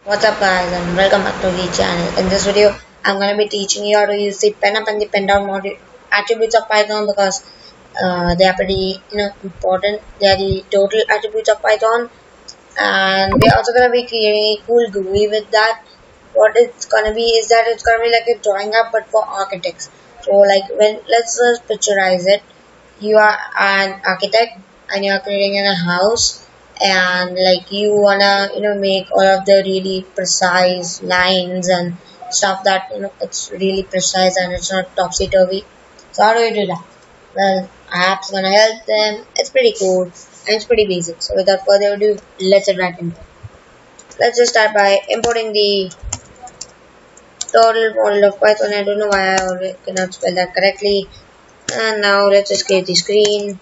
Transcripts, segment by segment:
What's up guys and welcome back to the channel. In this video I'm going to be teaching you how to use the pen up and the pen down module attributes of Python because they are pretty important. They are the total attributes of Python, and we're also going to be creating a cool GUI with that. What it's going to be is that it's going to be like a drawing app but for architects. So like let's just picturize it. You are an architect and you are creating a house, and like you wanna make all of the really precise lines and stuff that it's really precise and it's not topsy-turvy. So how do you do that? Well, app's gonna help them. It's pretty cool and it's pretty basic. So without further ado, let's get right into it. Let's just start by importing the total model of Python. I don't know why I already cannot spell that correctly. And now let's just create the screen.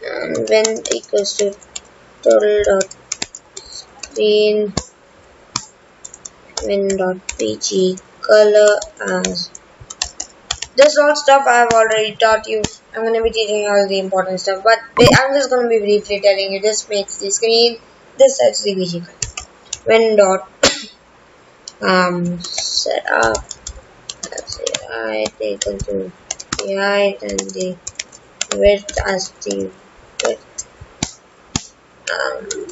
And when equals to total dot screen when dot pg color as this all stuff I have already taught you. I'm going to be teaching you all the important stuff, but I'm just going to be briefly telling you this makes the screen, this sets the pg color. When dot set up, let's say height equal to the height and the width as the width.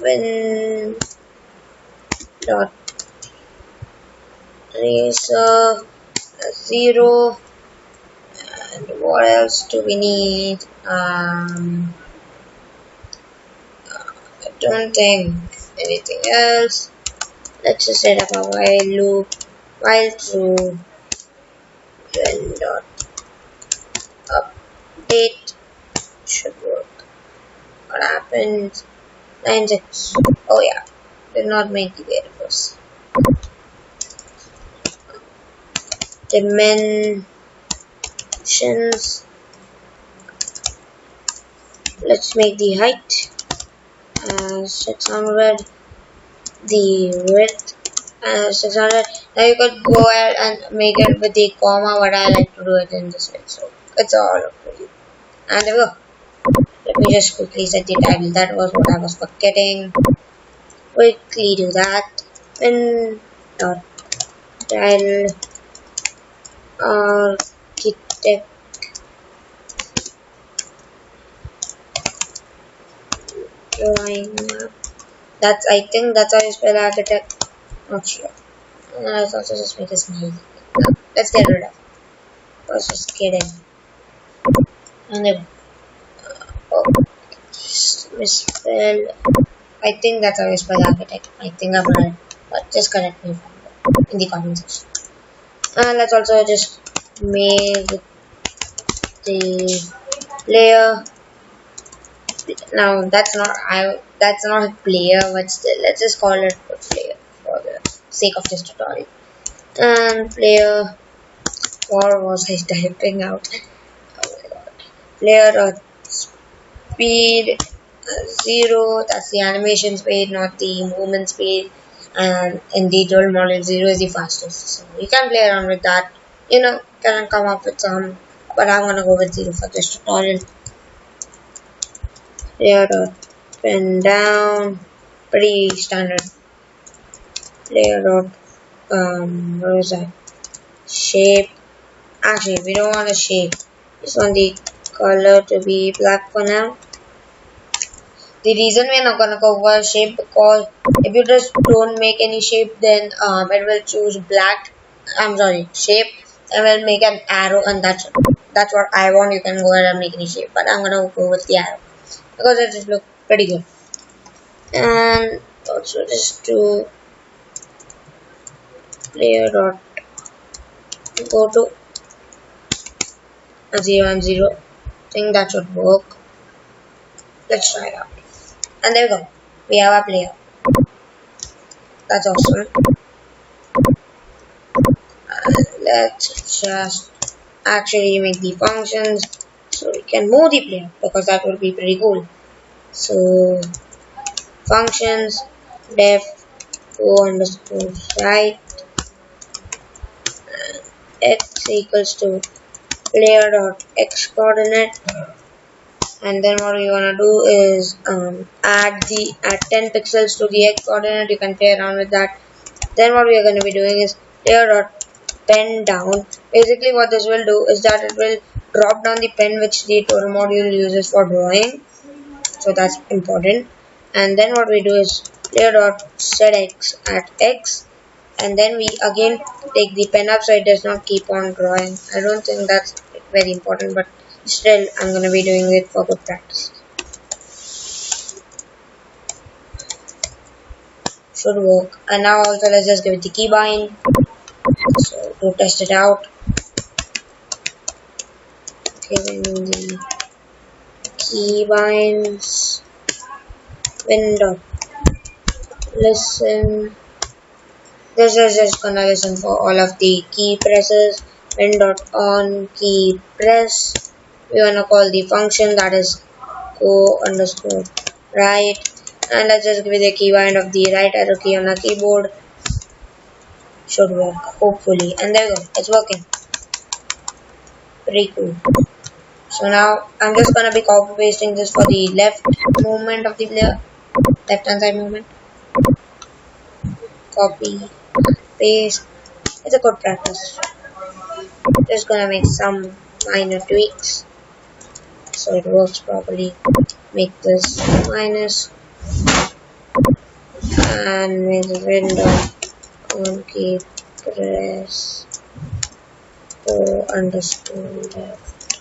When dot eraser 0, and what else do we need? I don't think anything else. Let's just set up a while loop, while true, when dot update should work. What happens? 96. Oh yeah, did not make the variables. Dimensions. Let's make the height as 600, the width as 600. Now you could go ahead and make it with the comma, but I like to do it in this way, so it's all up to you. And there we go. Let me just quickly set the title. That was what I was forgetting. Quickly do that. When dot title architect drawing map. I think that's how you spell architect. Not sure. Let's also just make a smiley. Let's get rid of it. I was just kidding. And then misspell. I think that's how you spell architect. I think I'm right, but just correct me in the comment section. And let's also just make the player. Now that's not a player, but still let's just call it a player for the sake of this tutorial. And player, or was I typing out? Oh my god. Player dot speed 0, that's the animation speed, not the movement speed. And in the total model, 0 is the fastest. So you can play around with that. Can come up with some, but I'm gonna go with 0 for this tutorial. Player dot pen down, pretty standard. Player dot what is that? Shape. Actually, we don't want a shape. Just want the color to be black for now. The reason we're not gonna go for shape because if you just don't make any shape, then it will choose black. Shape, and will make an arrow, and that's what I want. You can go ahead and make any shape, but I'm gonna go with the arrow because it just look pretty good. And also just to player dot go to 0 and 0. I think that should work. Let's try it out. And there we go. We have a player. That's awesome. Let's just actually make the functions so we can move the player, because that would be pretty cool. So functions def go underscore right x equals to player dot x coordinate And then what you wanna do is add 10 pixels to the x coordinate. You can play around with that. Then what we are going to be doing is layer dot pen down. Basically what this will do is that it will drop down the pen which the tutorial module uses for drawing, so that's important. And then what we do is layer dot set x at x, and then we again take the pen up so it does not keep on drawing. I don't think that's very important, but still I'm going to be doing it for good practice. Should work. And now also let's just give it the keybind. So to test it out, giving the keybinds window listen. This is just gonna listen for all of the key presses. Win dot on key press. We wanna call the function that is go underscore right, and let's just give it the keybind of the right arrow key on the keyboard. Should work, hopefully. And there we go, it's working. Pretty cool. So now I'm just gonna be copy pasting this for the left movement of the player, left hand side movement. Copy, paste. It's a good practice. Just gonna make some minor tweaks so it works properly. Make this minus and make the window on key press go underscore left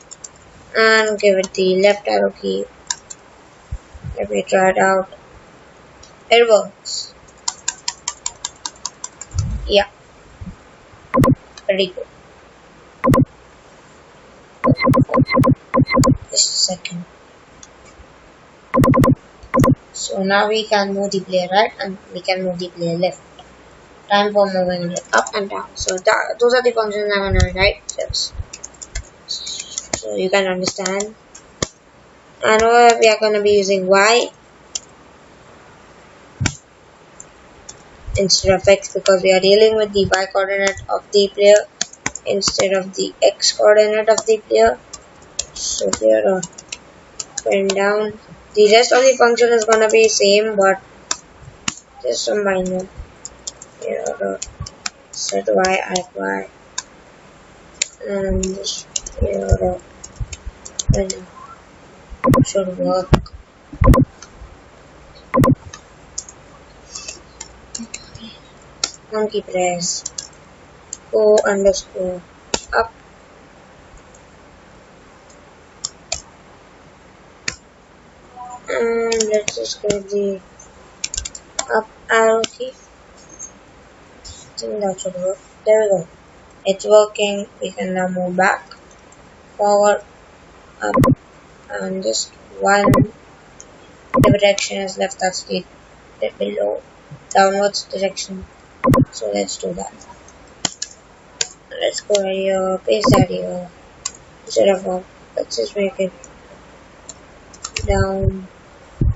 and give it the left arrow key. Let me try it out. It works. Yeah, pretty good. Just a second. So now we can move the player right and we can move the player left. Time for moving it up and down. So those are the functions I'm gonna write just so you can understand. And we are gonna be using Y instead of X because we are dealing with the Y coordinate of the player instead of the X coordinate of the player. So here pen down. The rest of the function is gonna be same, but just some minor. Here set Y at Y and this here should work. Monkey press go underscore up and let's just get the up arrow key. I think that should work. There we go. It's working. We can now move back, forward, up, and just one direction is left. That's the below downwards direction. So let's do that. Let's go right here, paste that here. Instead of up, let's just make it down,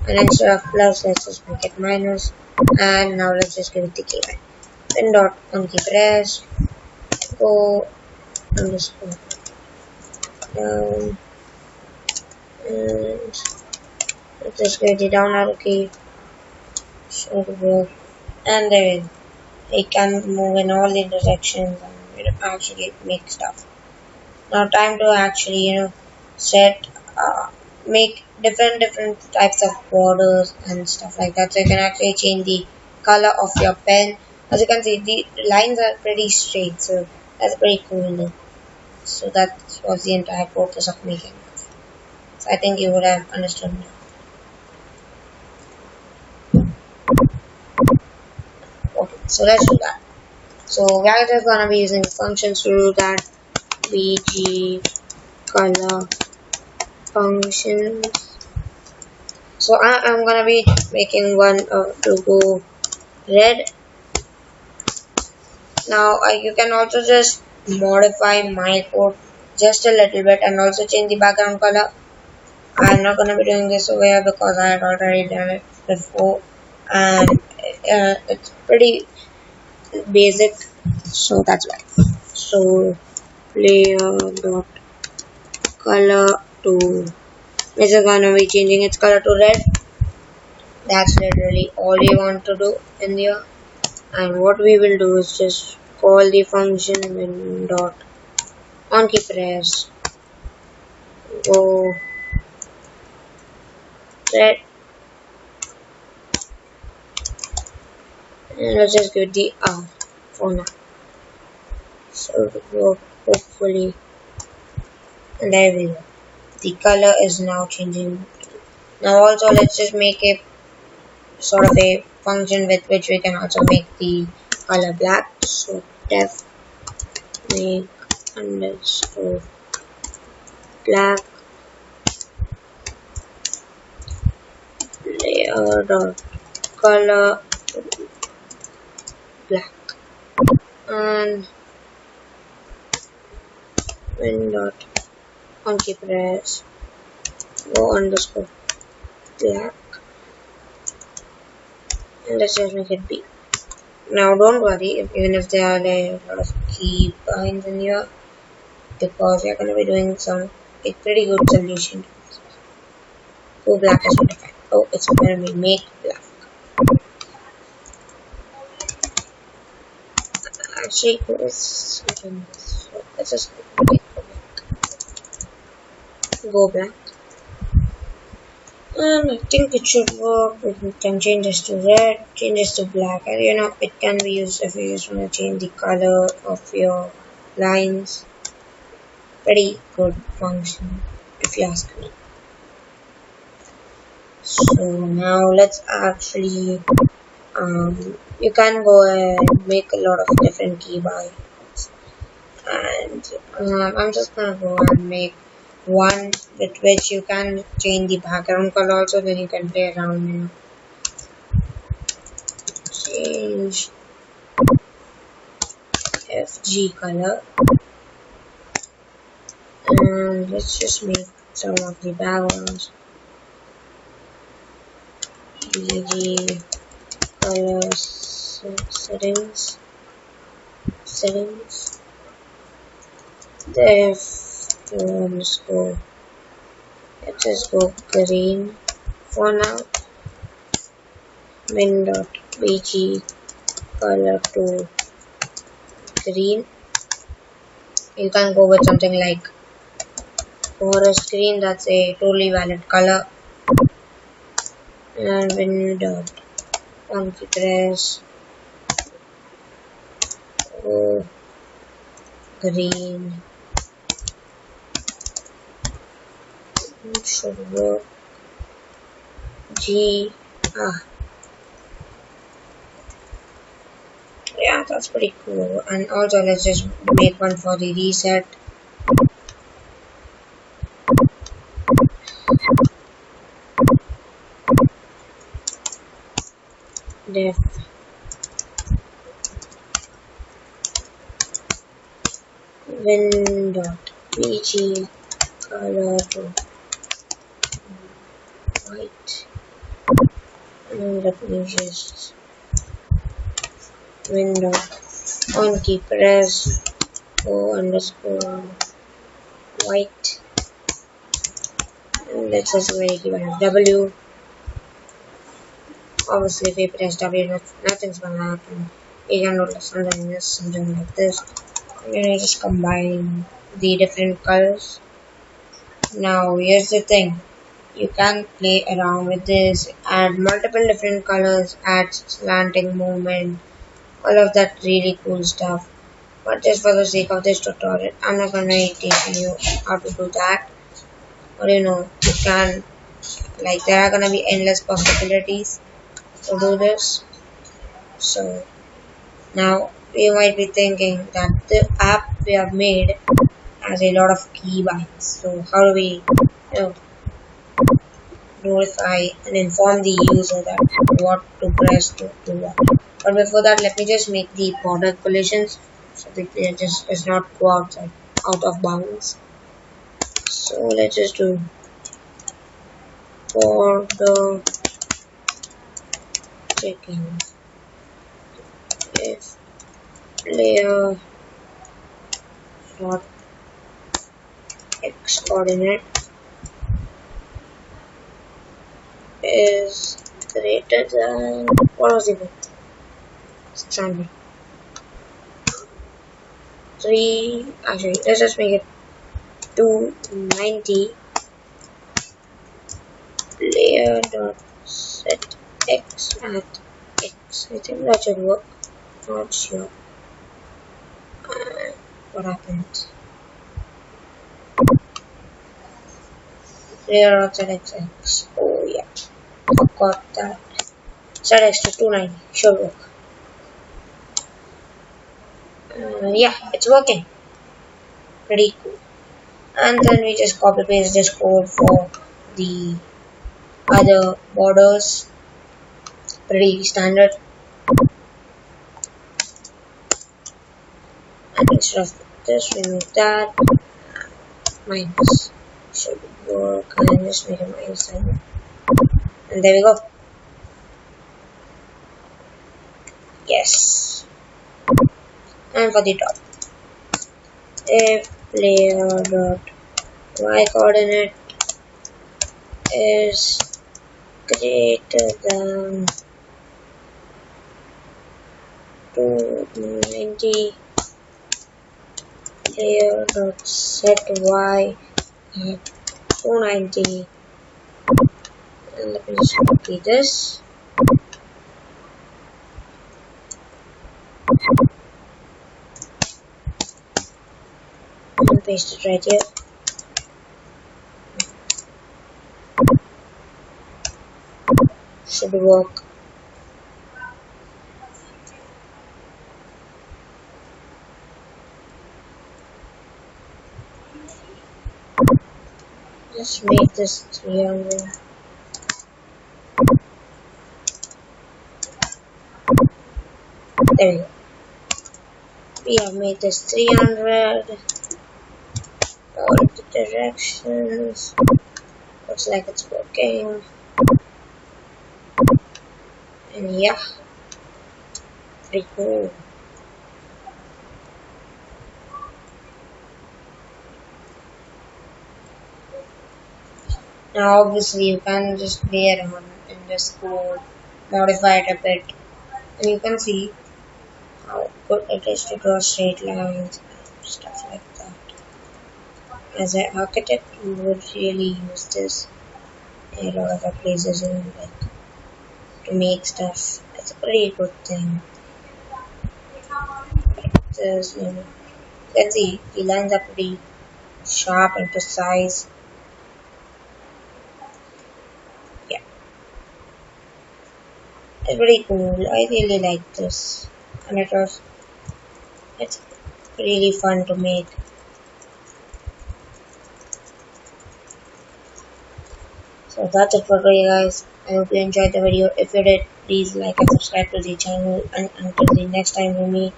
and instead of plus, let's just make it minus. And now let's just give it the keybind. Pen dot on key press go underscore down, and let's just get the down arrow key. Should work. And there it is. It can move in all the directions and actually make stuff. Now time to actually set make different types of borders and stuff like that. So you can actually change the color of your pen. As you can see, the lines are pretty straight, so that's pretty cool. So that was the entire purpose of making it. So I think you would have understood now. Okay, so let's do that. So we are just gonna be using functions to do that. BG color functions. So I'm gonna be making one to go red. Now you can also just modify my code just a little bit and also change the background color. I'm not gonna be doing this over here because I had already done it before, and it's pretty basic, so that's why. So player dot color to It's gonna be changing its color to red. That's literally all we want to do in here. And what we will do is just call the function when dot on key press go red, and let's just give the R for now. So it will work hopefully. And there we go. The color is now changing. Now also let's just make a sort of a function with which we can also make the color black. So def make underscore black layer dot color black, and when dot on key press go underscore black, and let's just make it B. Now don't worry even if there are a lot of key binds in here, because we're going to be doing a pretty good solution. Go black is not fine. Oh, it's going to be make black. Actually, let's just go black. And I think it should work. We can change this to red, change this to black, and it can be used if you just want to change the color of your lines. Pretty good function if you ask me. So now let's actually you can go and make a lot of different keybinds, and I'm just gonna go and make one with which you can change the background color also, then you can play around change FG color, and let's just make some of the backgrounds BG color settings def underscore, let's just go green for now, min dot bg color to green. You can go with something like forest green, that's a totally valid color, and min dot on key press go green. It should work. Yeah, that's pretty cool. And also let's just make one for the reset. Def win dot bg color to white, and let me just win dot on key press go underscore white, and let's just make it W. Obviously if we press W, nothing's gonna happen. You can do something like this. Just combine the different colors. Now here's the thing, you can play around with this, add multiple different colors, add slanting movement, all of that really cool stuff. But just for the sake of this tutorial, I'm not gonna be teaching you how to do that. But you can, like, there are gonna be endless possibilities to do this. So now you might be thinking that the app we have made has a lot of keybinds. So how do we notify and inform the user that what to press to do what? But before that, let me just make the border collisions so the player just does not go out of bounds. So let's just do border checking if player dot x coordinate is greater than, what was it? Standard 3. Actually, let's just make it 290 layer dot set x at x. I think that should work. Not sure. What happened? Layer dot set x x. Oh yeah, forgot that. Set x to 290 should work. Yeah, it's working. Pretty cool. And then we just copy paste this code for the other borders. Pretty standard. And instead of this, remove that. Minus should work. And just make a minus sign. And there we go. Yes. And for the top, if layer dot y coordinate is greater than 290, layer dot set y at 290, and let me just copy this. And paste it right here. Should work. Just make this 300. There we go. We have made this 300. All of the directions. Looks like it's working. And yeah, pretty cool. Now obviously you can just play around in this code, modify it a bit, and you can see how good it is to draw straight lines and stuff like that. As an architect, you would really use this in a lot of other places in like to make stuff. It's a pretty good thing. There's, you can see the lines are pretty sharp and precise. Yeah, it's pretty cool. I really like this, and it's really fun to make. So that's it for today, guys. I hope you enjoyed the video. If you did, please like and subscribe to the channel, and until the next time we meet,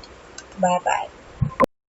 bye bye.